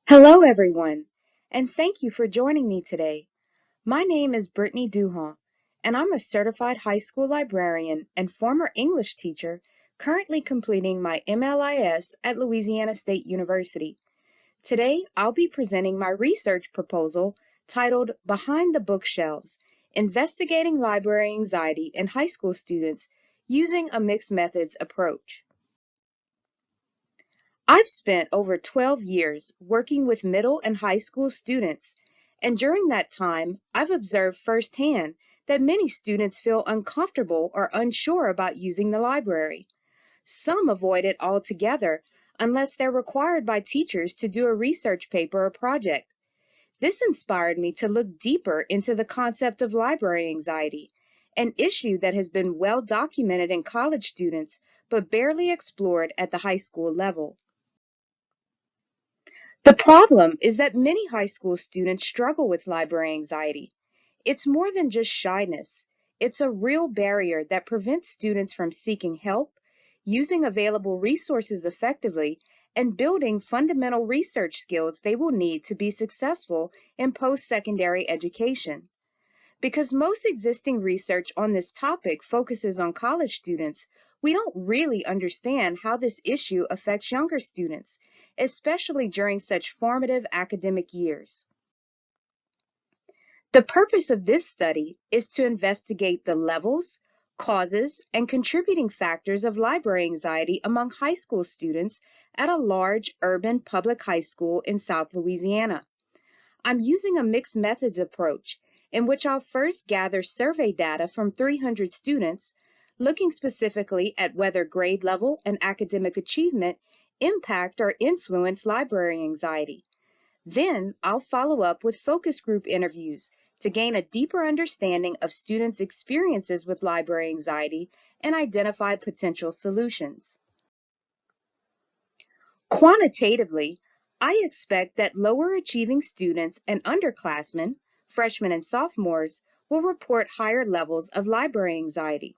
Hello, everyone, and thank you for joining me today. My name is Brittany Duhon, and I'm a certified high school librarian and former English teacher currently completing my MLIS at Louisiana State University. Today, I'll be presenting my research proposal titled Behind the Bookshelves, Investigating Library Anxiety in High School Students Using a Mixed Methods Approach. I've spent over 12 years working with middle and high school students, and during that time, I've observed firsthand that many students feel uncomfortable or unsure about using the library. Some avoid it altogether unless they're required by teachers to do a research paper or project. This inspired me to look deeper into the concept of library anxiety, an issue that has been well documented in college students but barely explored at the high school level. The problem is that many high school students struggle with library anxiety. It's more than just shyness. It's a real barrier that prevents students from seeking help, using available resources effectively, and building fundamental research skills they will need to be successful in post-secondary education. Because most existing research on this topic focuses on college students, we don't really understand how this issue affects younger students, especially during such formative academic years. The purpose of this study is to investigate the levels, causes, and contributing factors of library anxiety among high school students at a large urban public high school in South Louisiana. I'm using a mixed methods approach in which I'll first gather survey data from 300 students, looking specifically at whether grade level and academic achievement impact or influence library anxiety. Then I'll follow up with focus group interviews to gain a deeper understanding of students' experiences with library anxiety and identify potential solutions. Quantitatively, I expect that lower achieving students and underclassmen, freshmen and sophomores, will report higher levels of library anxiety.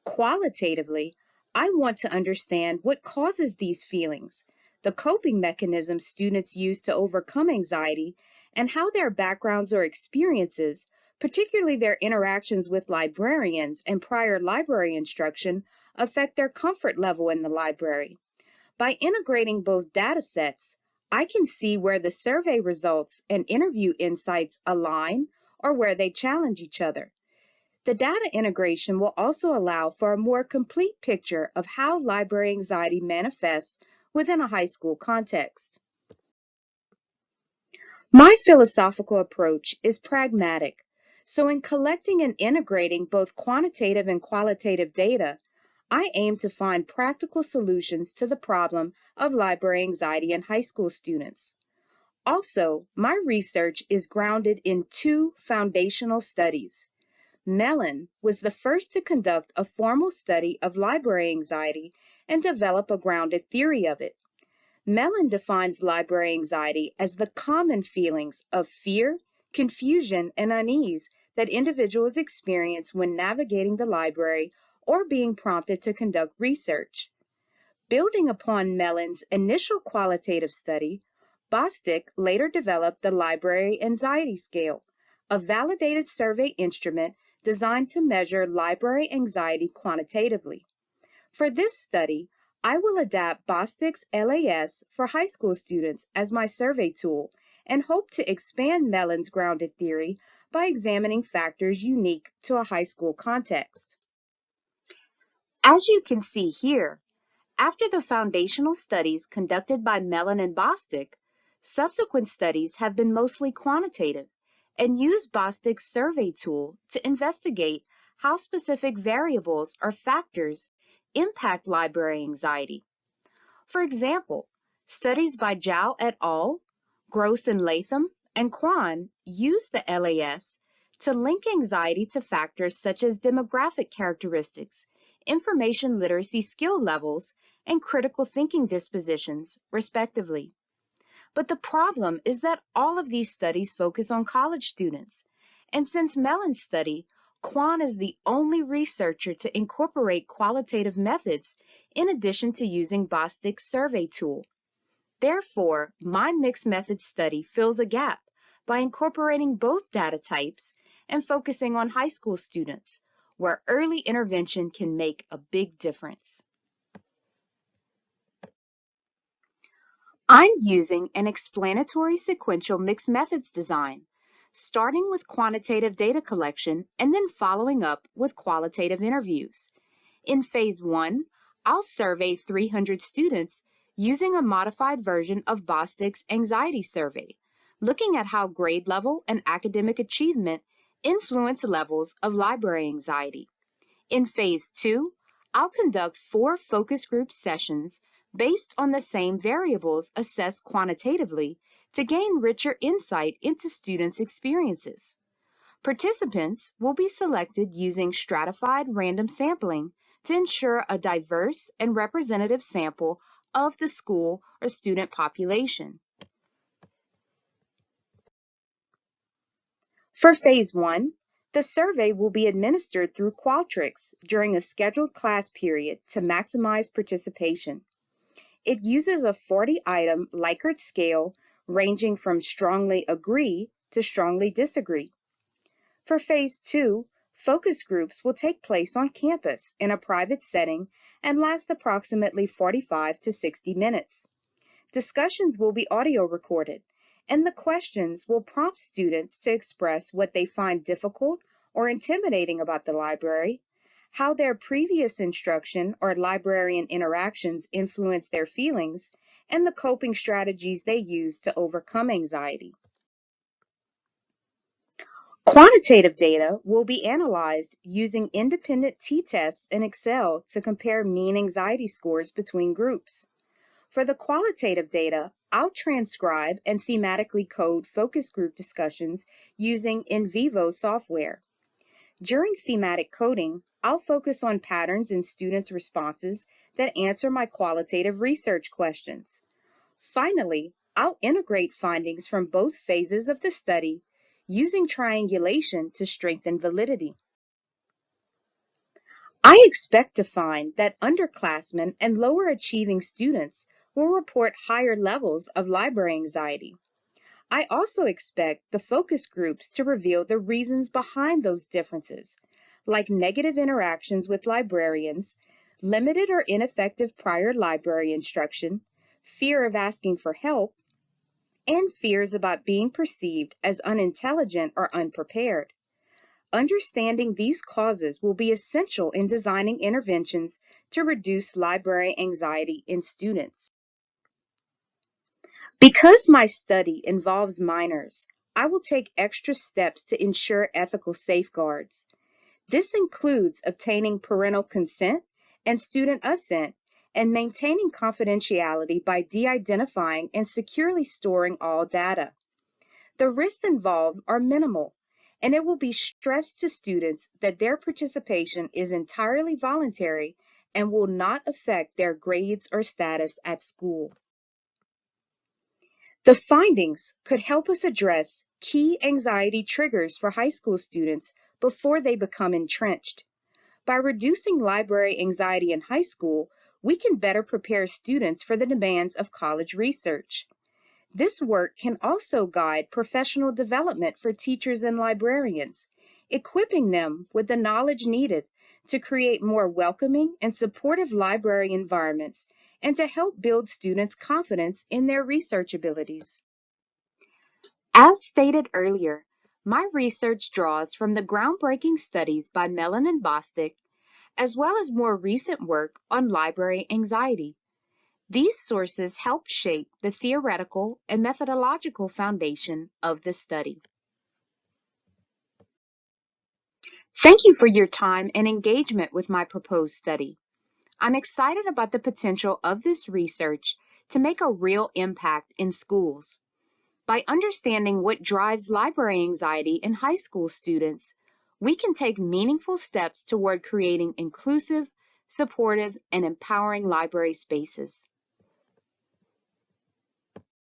Qualitatively, I want to understand what causes these feelings, the coping mechanisms students use to overcome anxiety, and how their backgrounds or experiences, particularly their interactions with librarians and prior library instruction, affect their comfort level in the library. By integrating both data sets, I can see where the survey results and interview insights align or where they challenge each other. The data integration will also allow for a more complete picture of how library anxiety manifests within a high school context. My philosophical approach is pragmatic, so in collecting and integrating both quantitative and qualitative data, I aim to find practical solutions to the problem of library anxiety in high school students. Also, my research is grounded in two foundational studies. Mellon was the first to conduct a formal study of library anxiety and develop a grounded theory of it. Mellon defines library anxiety as the common feelings of fear, confusion, and unease that individuals experience when navigating the library or being prompted to conduct research. Building upon Mellon's initial qualitative study, Bostic later developed the Library Anxiety Scale, a validated survey instrument designed to measure library anxiety quantitatively. For this study, I will adapt Bostic's LAS for high school students as my survey tool and hope to expand Mellon's grounded theory by examining factors unique to a high school context. As you can see here, after the foundational studies conducted by Mellon and Bostic, subsequent studies have been mostly quantitative and use Bostic's survey tool to investigate how specific variables or factors impact library anxiety. For example, studies by Zhao et al., Gross and Latham, and Kwan use the LAS to link anxiety to factors such as demographic characteristics, information literacy skill levels, and critical thinking dispositions, respectively. But the problem is that all of these studies focus on college students. And since Mellon's study, Kwan is the only researcher to incorporate qualitative methods in addition to using Bostic's survey tool. Therefore, my mixed method study fills a gap by incorporating both data types and focusing on high school students, where early intervention can make a big difference. I'm using an explanatory sequential mixed methods design, starting with quantitative data collection and then following up with qualitative interviews. In phase 1, I'll survey 300 students using a modified version of Bostic's anxiety survey, looking at how grade level and academic achievement influence levels of library anxiety. In phase 2, I'll conduct 4 focus group sessions based on the same variables assessed quantitatively to gain richer insight into students' experiences. Participants will be selected using stratified random sampling to ensure a diverse and representative sample of the school or student population. For phase 1, the survey will be administered through Qualtrics during a scheduled class period to maximize participation. It uses a 40-item Likert scale ranging from strongly agree to strongly disagree. For phase 2, focus groups will take place on campus in a private setting and last approximately 45 to 60 minutes. Discussions will be audio recorded, and the questions will prompt students to express what they find difficult or intimidating about the library, how their previous instruction or librarian interactions influence their feelings, and the coping strategies they use to overcome anxiety. Quantitative data will be analyzed using independent t-tests in Excel to compare mean anxiety scores between groups. For the qualitative data, I'll transcribe and thematically code focus group discussions using NVivo software. During thematic coding, I'll focus on patterns in students' responses that answer my qualitative research questions. Finally, I'll integrate findings from both phases of the study using triangulation to strengthen validity. I expect to find that underclassmen and lower achieving students will report higher levels of library anxiety. I also expect the focus groups to reveal the reasons behind those differences, like negative interactions with librarians, limited or ineffective prior library instruction, fear of asking for help, and fears about being perceived as unintelligent or unprepared. Understanding these causes will be essential in designing interventions to reduce library anxiety in students. Because my study involves minors, I will take extra steps to ensure ethical safeguards. This includes obtaining parental consent and student assent and maintaining confidentiality by de-identifying and securely storing all data. The risks involved are minimal, and it will be stressed to students that their participation is entirely voluntary and will not affect their grades or status at school. The findings could help us address key anxiety triggers for high school students before they become entrenched. By reducing library anxiety in high school, we can better prepare students for the demands of college research. This work can also guide professional development for teachers and librarians, equipping them with the knowledge needed to create more welcoming and supportive library environments and to help build students' confidence in their research abilities. As stated earlier, my research draws from the groundbreaking studies by Mellon and Bostic, as well as more recent work on library anxiety. These sources help shape the theoretical and methodological foundation of the study. Thank you for your time and engagement with my proposed study. I'm excited about the potential of this research to make a real impact in schools. By understanding what drives library anxiety in high school students, we can take meaningful steps toward creating inclusive, supportive, and empowering library spaces.